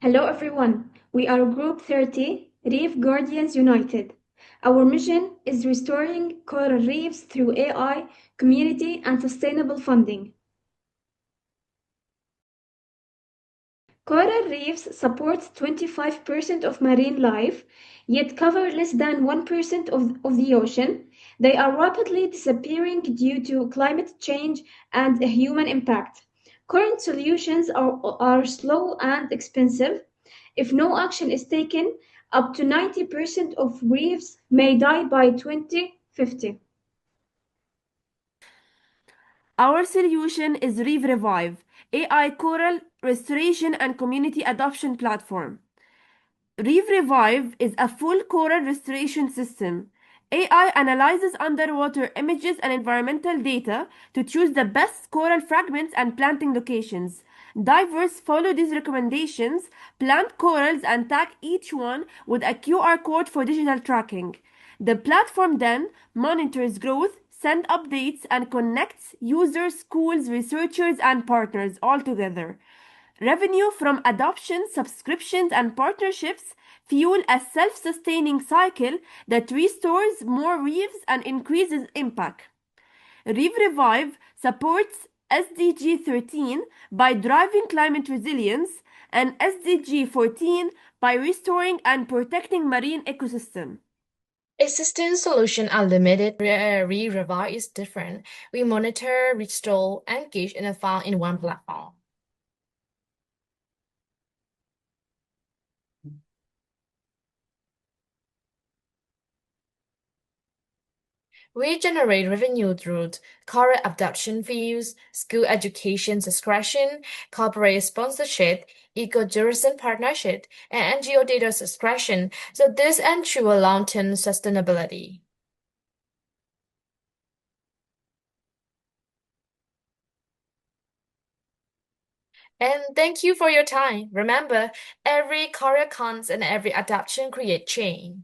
Hello everyone, we are Group 30, Reef Guardians United. Our mission is restoring coral reefs through AI, community, and sustainable funding. Coral reefs support 25% of marine life, yet cover less than 1% of the ocean. They are rapidly disappearing due to climate change and human impact. Current solutions are slow and expensive. If no action is taken, up to 90% of reefs may die by 2050. Our solution is ReefRevive, AI coral restoration and community adoption platform. ReefRevive is a full coral restoration system. AI analyzes underwater images and environmental data to choose the best coral fragments and planting locations. Divers follow these recommendations, plant corals, and tag each one with a QR code for digital tracking. The platform then monitors growth, sends updates, and connects users, schools, researchers, and partners all together. Revenue from adoption, subscriptions, and partnerships fuel a self sustaining cycle that restores more reefs and increases impact. Reef Revive supports SDG 13 by driving climate resilience and SDG 14 by restoring and protecting marine ecosystem. Existing solution are limited. ReefRevive is different. We monitor, restore, engage, and file in one platform. We generate revenue through coral adoption fees, school education subscription, corporate sponsorship, ecotourism partnership, and NGO data subscription. So this ensures long-term sustainability. And thank you for your time. Remember, every coral counts and every adoption creates change.